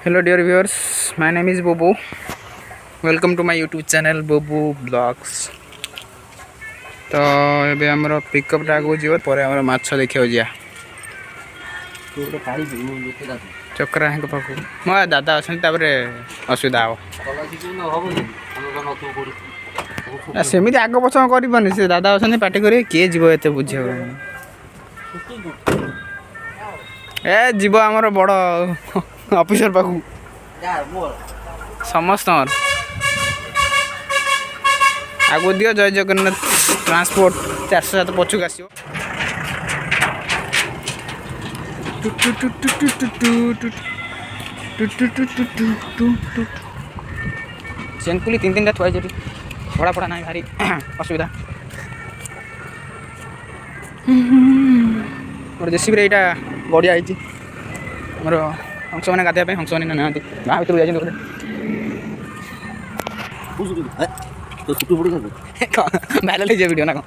Hello dear viewers, my name is Bobo. Welcome to my YouTube channel Bobo Vlogs. तो ये आमर pickup आगे जीव पर आम माछ देखा जा चक्रा पाख मो दादा अच्छा असुविधा हम सेमती आग पछ कर से दादा अच्छा पार्टी कर किए जीव एत बुझे ए जीव आमर बड़ ऑफिसर पाखु समस्त आगो दियो जय जगन्नाथ ट्रांसपोर्ट 407 पछुक आसो चेनपुली तीन तीन थुआ भड़ा फड़ा ना भारी असुविधा मोर जेसीबी यहाँ गड़िया मोर हंस मैंने गाधे हंस मैंने ना गाँ भर जाए भाइराल हो वीडियो ना कौन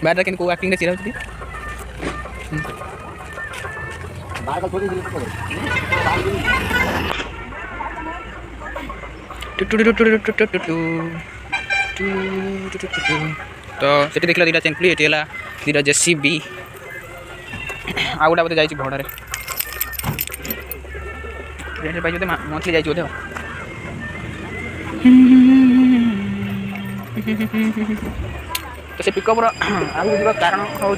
बैटर कि एक्टिंग चिरा तो से देख दीटा चेनपुली ये दीटा जेसीबी आ गोटा बोधे जाइए भड़े पाई मंथली जाइए बोधे तो से पिकअप आगे जा कारण हूँ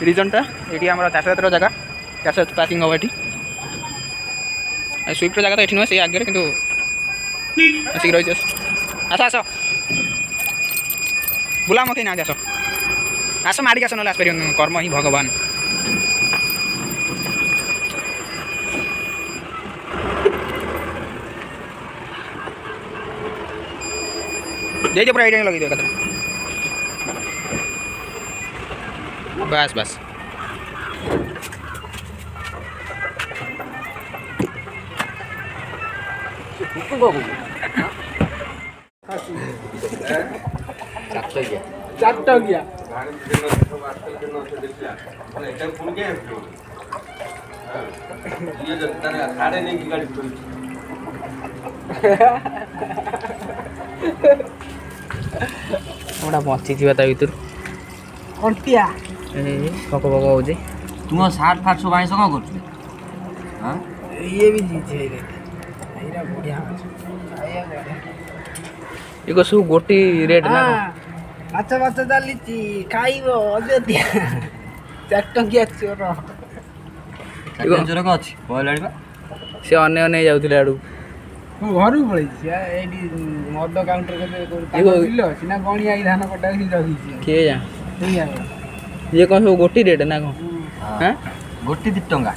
रिजनटा ये आम 407 जगह 407 पार्किंग हम ये स्विफ्ट जगह तो ये नुहे से आगे कि आसिक रही आस आस बुला मत ना आस आस मारिक आस ना आसपार कर्म ही भगवान जाइए पूरा आइडिया लगे दो बस बस गोटा बची भर अंटिया पक पक हो तुम सार्ट फाट सब आइस कौन कर ये भी जीजे बढ़िया ये सब गोटी रेट ना माछ माछ चली खाइब अयोध्या 4 टंकिया चोर चोर कौन अच्छी कहला से अने अने जाऊे आड़ू घर पलैसी मद काउंटर सीना गणिया धान कटा किए जा ये कौन सब गोटी रेट ना कौन गोटी 2 टंका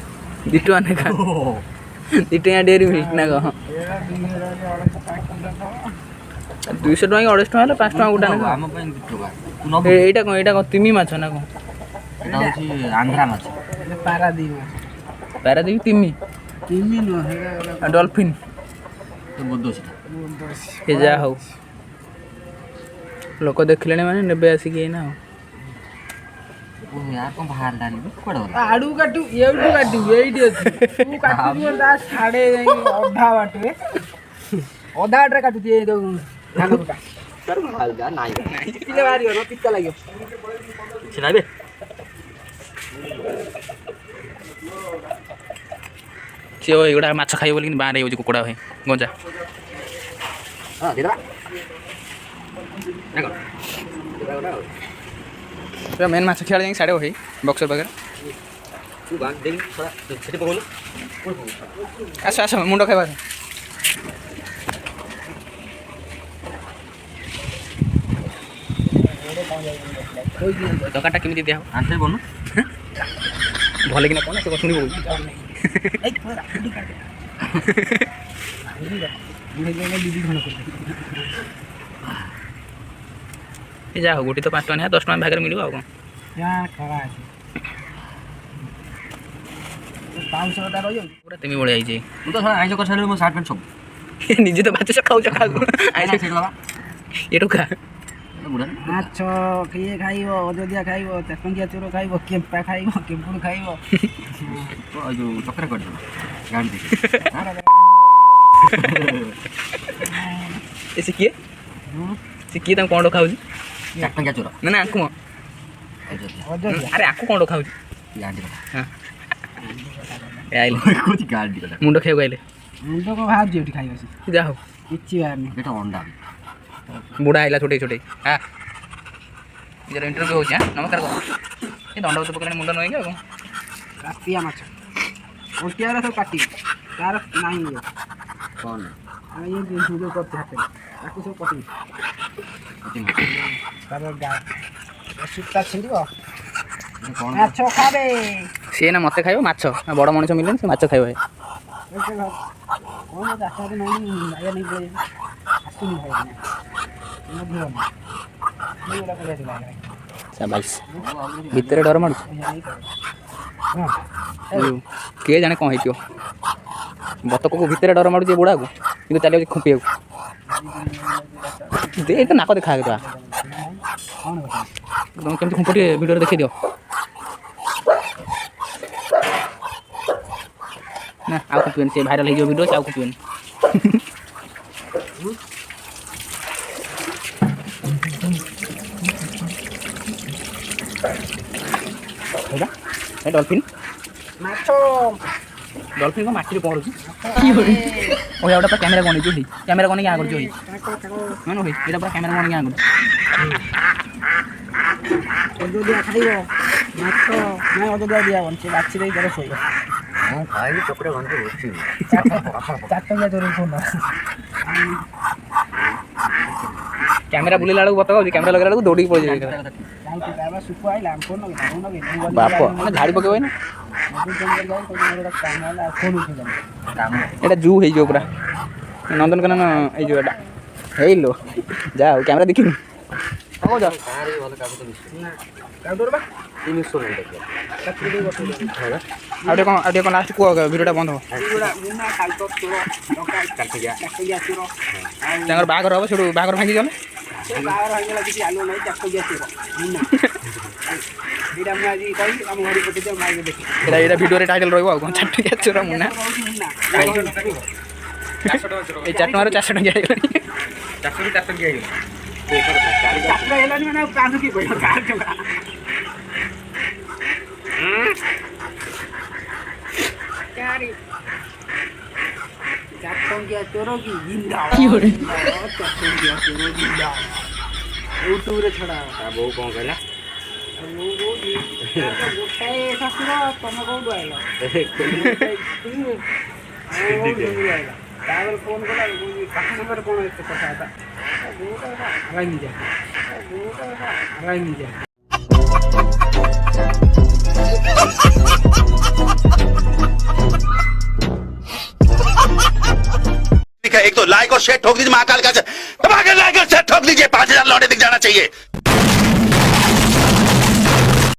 2 टका ना खा 2 टका डेरी मिल्क ना कौन 200 टका 250 टका 5 टका गोटा ना आम 2 टका एटा कौन तिमी माछ ना कौन आंध्रा माछ पारादीप तिमी डॉल्फिन ये जा हो लोक देखले माने नेबे आसिक ना यार कौन बाहर डाली आड़ू काटू एवटू काटू एइटी अछि तू काटू दा साडे अधा बाटे अधा बाटे काटू ये तो धान कोटा सर हल्का नाही पिले बारी हो पित्ता लाग्यो छिनाबे से एगुड़ा माछ खाइब बोली बाहर हो कुकुड़ा भाई गंजा हां देदा पूरा मेन माछ खिया जाए साढ़े भाई बक्सर पाखे तू बांध दे थोड़ा छेटे पकोलो आस आस मुंड खाइबा दरकार केमी दिया आंते बोनु भले कि कौन से शुणी जा हो गोटी तो 5 टका 10 टका भाग मिल कौन पूरा तेमी बड़े आई तू तो आइस कर सारे मो सार्ट पैंट सब निजे तो बात खाऊ खाऊ आइना से लगा ये टका ମାଛ କିଏ ଖାଇବ ଅଯୋଧ୍ୟା ଖାଇବ ଚାଟଙ୍କିଆ ଚୋର ଖାଇବ କେମ୍ପା ଖାଇବ କେମ୍ପୁଡ ଖାଇବ ଯୋଉ ଚକ୍ର କରିଦେବ ଗାଡ଼ି ସେ କିଏ ତାଙ୍କୁ କ'ଣ ଖାଉଛି ଚାଟଙ୍କିଆ ଚୋର ନା ଆଙ୍କୁ ମ ଅଯୋଧ୍ୟା ଆରେ ଆଙ୍କୁ କ'ଣ ଖାଉଛି ଗାଡ଼ି ଆଇଲେ କହୁଛି ଗାଡ଼ି କଥା ମୁଣ୍ଡ ଖାଇବାକୁ ଆଇଲେ ମୁଣ୍ଡ କ'ଣ ବାହାରୁଛି ଏଠି ଖାଇବା ସେ ଯାହା ହଉ କିଛି ବାହାରୁନି ଏଟା ଅଣ୍ଡା ବୁଢ଼ା ଆଇଲା ଛୋଟେଇ ଛୋଟେଇ ନିଜର ଇଣ୍ଟରଭ୍ୟୁ ହେଉଛି ନମସ୍କାର କର ଏ ଦଣ୍ଡବତ ପକେଇଲାଣି ମୁଣ୍ଡ ନଇକି ଆଉ କାଟିଆ ମାଛ ଅଣ୍ଟିଆର ସବୁ କାଟିବ ତାର ନାହିଁ ଇଏ କ'ଣ ଆମେ ଇଏ ଭିଡ଼ିଓ କରୁଛୁ ହାତରେ ତାକୁ ସବୁ କଟିବି ତାର ସୂତା ଛିଣ୍ଡିବ କ'ଣ ମାଛ ଖାବେ ସିଏ ନା ମୋତେ ଖାଇବ ମାଛ ବଡ଼ ମଣିଷ ମିଳିଲେନି ସେ ମାଛ ଖାଇବ କ'ଣ ଚାଷରେ ନାହିଁ ଆଜ୍ଞା ନେଇ ପଳେଇ ଆସୁନି ବାଇଶ ଭିତରେ ଡର ମାଡ଼ୁଛି କିଏ ଜାଣେ କ'ଣ ହେଇଥିବ ବତକକୁ ଭିତରେ ଡର ମାଡ଼ୁଛି ବୁଢ଼ାକୁ କିନ୍ତୁ ଚାଲି ଯାଉଛି ଖୁମ୍ପିବାକୁ ଏଇ ତ ନାକ ଦେଖା ତମେ କେମିତି ଖୁମ୍ପ ଟିକେ ଭିଡ଼ିଓରେ ଦେଖେଇ ଦିଅ ନା ଆଉ ଖୁମ୍ପିବେନି ସେ ଭାଇରାଲ୍ ହେଇଯିବ ଭିଡ଼ିଓ ସେ ଆଉ ଖୁମ୍ପିବେନି ଏ ଡଲଫିନ୍ ମାଛ ଡଲଫିନ୍ କ'ଣ ମାଟିରେ ପହଁରୁଛି ଓ ଏଇଟା ପୁରା କ୍ୟାମେରା ବନେଇଛୁ ହେଇ କ୍ୟାମେରା ବନେଇକି ଆଁ କରୁଛୁ ହେଇ ହଁ ହେଇ ଏଇଟା ପୁରା କ୍ୟାମେରା ବନେଇକି ଆଁ କରୁଛୁ ଅଯୋଧ୍ୟା ଖାଇବ ମାଛ ନାଇଁ ଅଯୋଧ୍ୟା ଦିଆବନି ସେ ବାଛି ଦେଇ ଘରେ ଶୋଇବ ମୁଁ ଖାଇଲି ଚକ୍ର ଗନ୍ଧ ବସିବି ଚାଟଙ୍କିଆ ଚୋର ଫୋନ କ୍ୟାମେରା ବୁଲିଲା ବେଳକୁ ବତକ ହେଉଛି କ୍ୟାମେରା ଲଗେଇଲା ବେଳକୁ ଦୌଡ଼ିକି ପଳେଇ ଯାଏ ଯାଇକି ତାର ସୁପ ଆଇଲା ଫୋନ ବାପ ମାନେ ଝାଡ଼ି ପକେଇବ ନା ଏଇଟା ଜୁ ହେଇଯିବ ପୁରା ନନ୍ଦନକାନନ ହେଇଯିବ ଏଇଟା ହେଇଲୋ ଯା ହଉ କ୍ୟାମେରା ଦେଖିନି କ'ଣ କହୁଛ ଆଉ ଟିକେ କ'ଣ ଲାଷ୍ଟ କୁହ ଭିଡ଼ିଓଟା ବନ୍ଦ ହବ ତାଙ୍କର ବାହାଘର ହବ ସେଠୁ ବାହାଘର ଭାଙ୍ଗି ଗଲେ ଏଇଟା ଭିଡ଼ିଓରେ ଟାଇଟଲ୍ ରହିବ ଆଉ କ'ଣ ଚାଟଙ୍କିଆ ଚୋର ମୁନା ଏଇ 4 ଟଙ୍କାରୁ 400 ଟଙ୍କିଆ ହେଇଗଲାଣି 400 ଟଙ୍କିଆ ଚାଟଙ୍କିଆ ଚୋର କି ୟୁଟ୍ୟୁବରେ ଛଡ଼ା ବୋଉ କ'ଣ କହିଲା ଗୋଟାଏ ଶାଶୁର ତମେ କୋଉଠୁ ଆଇଲ ତାପରେ ଫୋନ୍ କଲା କାହା ସାଙ୍ଗରେ କ'ଣ ଏତେ କଥାବାର୍ତ୍ତା एक तो लाइक और शेयर ठोक दीजिए महाकाल का दबा के लाइक और शेयर ठोक दीजिए 5000 लौटे दिख जाना चाहिए।